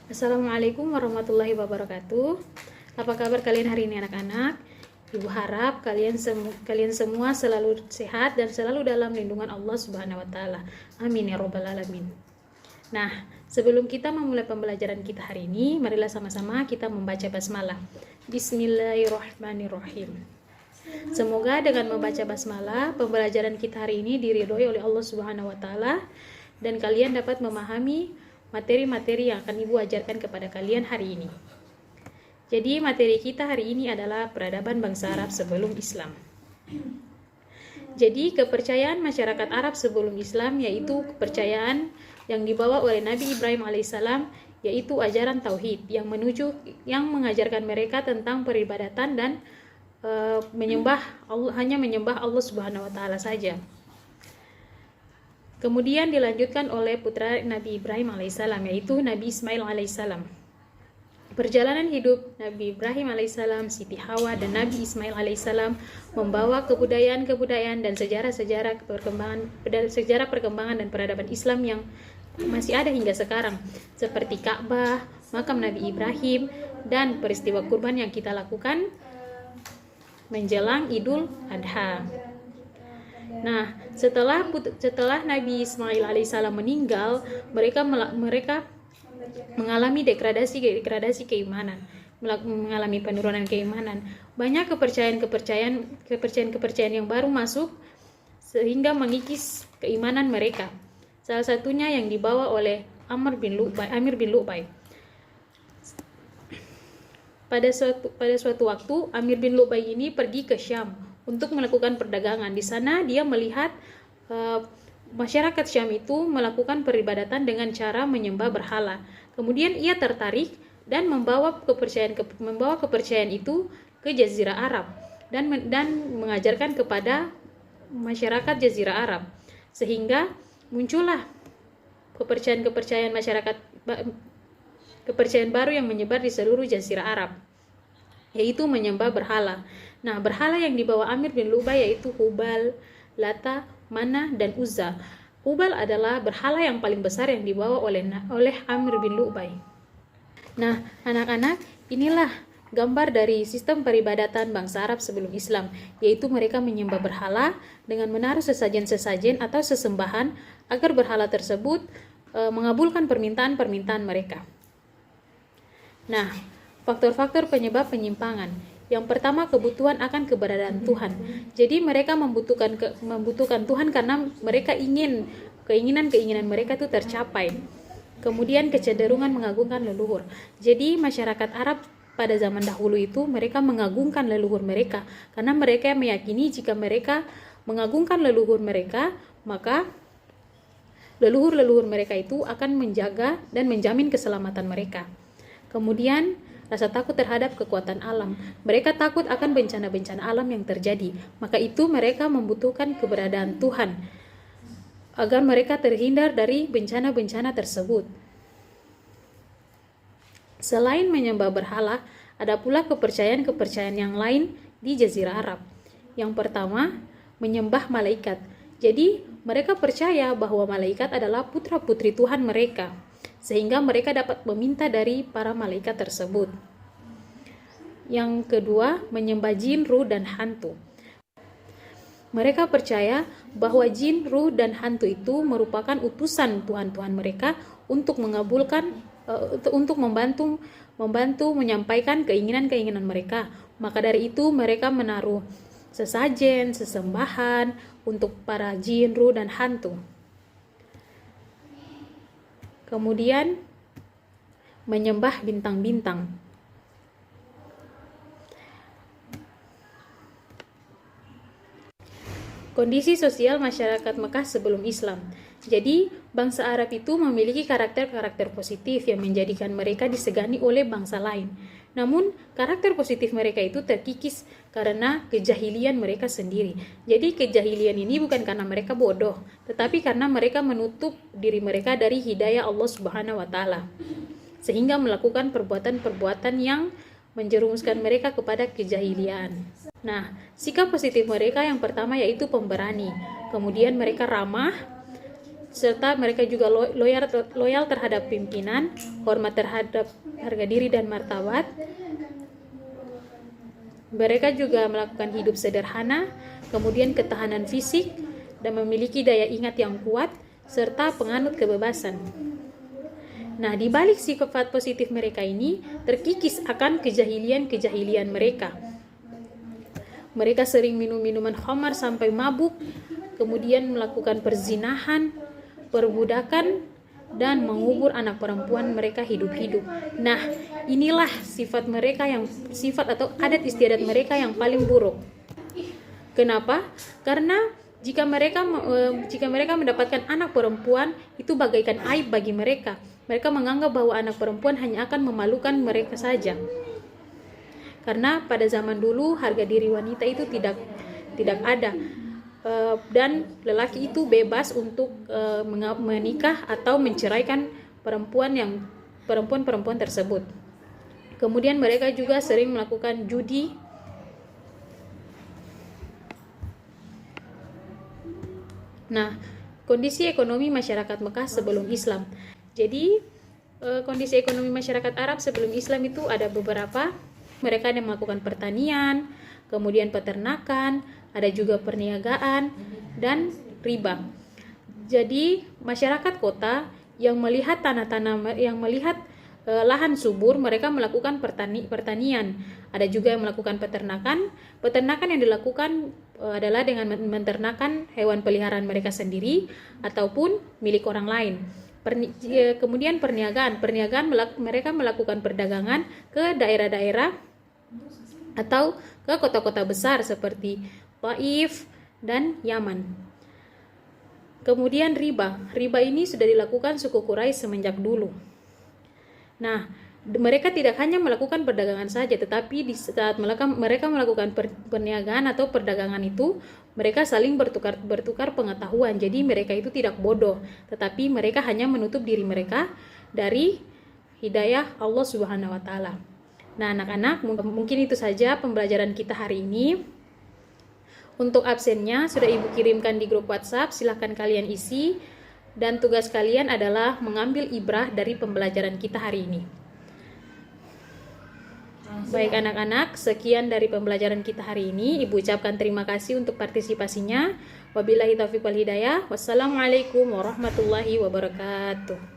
Assalamualaikum warahmatullahi wabarakatuh. Apa kabar kalian hari ini anak-anak? Ibu harap kalian semua selalu sehat dan selalu dalam lindungan Allah Subhanahu wa taala. Amin ya rabbal alamin. Nah, sebelum kita memulai pembelajaran kita hari ini, marilah sama-sama kita membaca basmalah. Bismillahirrahmanirrahim. Semoga dengan membaca basmalah, pembelajaran kita hari ini diridhoi oleh Allah Subhanahu wa taala dan kalian dapat memahami materi-materi yang akan Ibu ajarkan kepada kalian hari ini. Jadi materi kita hari ini adalah peradaban bangsa Arab sebelum Islam. Jadi kepercayaan masyarakat Arab sebelum Islam yaitu kepercayaan yang dibawa oleh Nabi Ibrahim alaihissalam, yaitu ajaran tauhid yang mengajarkan mereka tentang peribadatan dan hanya menyembah Allah Subhanahu wa taala saja. Kemudian dilanjutkan oleh putra Nabi Ibrahim alaihissalam, yaitu Nabi Ismail alaihissalam. Perjalanan hidup Nabi Ibrahim alaihissalam, Siti Hawa, dan Nabi Ismail alaihissalam membawa kebudayaan dan sejarah perkembangan dan peradaban Islam yang masih ada hingga sekarang, seperti Ka'bah, makam Nabi Ibrahim, dan peristiwa kurban yang kita lakukan menjelang Idul Adha. Nah, setelah Nabi Ismail alaihissalam meninggal, mereka mengalami degradasi keimanan, mengalami penurunan keimanan. Banyak kepercayaan yang baru masuk sehingga mengikis keimanan mereka. Salah satunya yang dibawa oleh Amir bin Lu'bay. Pada suatu waktu, Amir bin Lu'bay ini pergi ke Syam untuk melakukan perdagangan. Di sana dia melihat masyarakat Syam itu melakukan peribadatan dengan cara menyembah berhala. Kemudian ia tertarik dan membawa kepercayaan itu ke Jazirah Arab dan mengajarkan kepada masyarakat Jazirah Arab, sehingga muncullah kepercayaan baru yang menyebar di seluruh Jazirah Arab, yaitu menyembah berhala. Nah, berhala yang dibawa Amir bin Lu'bay yaitu Hubal, Lata, Mana, dan Uzza. Hubal adalah berhala yang paling besar yang dibawa oleh Amir bin Lu'bay. Nah, anak-anak, inilah gambar dari sistem peribadatan bangsa Arab sebelum Islam, yaitu mereka menyembah berhala dengan menaruh sesajen-sesajen atau sesembahan agar berhala tersebut mengabulkan permintaan-permintaan mereka. Nah, faktor-faktor penyebab penyimpangan. Yang pertama, kebutuhan akan keberadaan Tuhan. Jadi mereka membutuhkan Tuhan karena mereka keinginan mereka itu tercapai. Kemudian kecenderungan mengagungkan leluhur. Jadi masyarakat Arab pada zaman dahulu itu mereka mengagungkan leluhur mereka karena mereka meyakini jika mereka mengagungkan leluhur mereka, maka leluhur mereka itu akan menjaga dan menjamin keselamatan mereka. Kemudian rasa takut terhadap kekuatan alam. Mereka takut akan bencana-bencana alam yang terjadi. Maka itu mereka membutuhkan keberadaan Tuhan agar mereka terhindar dari bencana-bencana tersebut. Selain menyembah berhala, ada pula kepercayaan yang lain di Jazirah Arab. Yang pertama, menyembah malaikat. Jadi, mereka percaya bahwa malaikat adalah putra-putri Tuhan mereka, sehingga mereka dapat meminta dari para malaikat tersebut. Yang kedua, menyembah jin, ruh, dan hantu. Mereka percaya bahwa jin, ruh, dan hantu itu merupakan utusan Tuhan-Tuhan mereka untuk membantu menyampaikan keinginan-keinginan mereka. Maka dari itu mereka menaruh sesajen, sesembahan untuk para jin, ruh, dan hantu. Kemudian menyembah bintang-bintang. Kondisi sosial masyarakat Mekah sebelum Islam. Jadi, bangsa Arab itu memiliki karakter-karakter positif yang menjadikan mereka disegani oleh bangsa lain. Namun, karakter positif mereka itu terkikis karena kejahilian mereka sendiri. Jadi, kejahilian ini bukan karena mereka bodoh, tetapi karena mereka menutup diri mereka dari hidayah Allah Subhanahu wa taala, sehingga melakukan perbuatan-perbuatan yang menjerumuskan mereka kepada kejahilian. Nah, sikap positif mereka yang pertama yaitu pemberani. Kemudian mereka ramah, serta mereka juga loyal terhadap pimpinan, hormat terhadap harga diri dan martabat. Mereka juga melakukan hidup sederhana, kemudian ketahanan fisik, dan memiliki daya ingat yang kuat, serta penganut kebebasan. Nah, di balik sifat positif mereka ini, terkikis akan kejahilian mereka. Mereka sering minum minuman khamar sampai mabuk, kemudian melakukan perzinahan, perbudakan, dan mengubur anak perempuan mereka hidup-hidup. Nah, inilah sifat atau adat istiadat mereka yang paling buruk. Kenapa? Karena jika mereka mendapatkan anak perempuan, itu bagaikan aib bagi mereka. Mereka menganggap bahwa anak perempuan hanya akan memalukan mereka saja. Karena pada zaman dulu harga diri wanita itu tidak ada. Dan lelaki itu bebas untuk menikah atau menceraikan perempuan tersebut. Kemudian mereka juga sering melakukan judi. Nah, kondisi ekonomi masyarakat Mekah sebelum Islam. Jadi, kondisi ekonomi masyarakat Arab sebelum Islam itu ada beberapa. Mereka yang melakukan pertanian, kemudian peternakan, ada juga perniagaan dan riba. Jadi masyarakat kota yang melihat lahan subur, mereka melakukan pertanian. Ada juga yang melakukan peternakan. Peternakan yang dilakukan adalah dengan menternakan hewan peliharaan mereka sendiri ataupun milik orang lain. Kemudian perniagaan mereka melakukan perdagangan ke daerah-daerah atau ke kota-kota besar seperti Taif dan Yaman. Kemudian riba ini sudah dilakukan suku Quraisy semenjak dulu. Nah, mereka tidak hanya melakukan perdagangan saja, tetapi di saat mereka melakukan perniagaan atau perdagangan itu, mereka saling bertukar pengetahuan. Jadi mereka itu tidak bodoh, tetapi mereka hanya menutup diri mereka dari hidayah Allah Subhanahu wa taala. Nah, anak-anak, mungkin itu saja pembelajaran kita hari ini. Untuk absennya sudah Ibu kirimkan di grup WhatsApp, silahkan kalian isi. Dan tugas kalian adalah mengambil ibrah dari pembelajaran kita hari ini. Baik anak-anak, sekian dari pembelajaran kita hari ini. Ibu ucapkan terima kasih untuk partisipasinya. Wabillahi taufiq wal hidayah. Wassalamualaikum warahmatullahi wabarakatuh.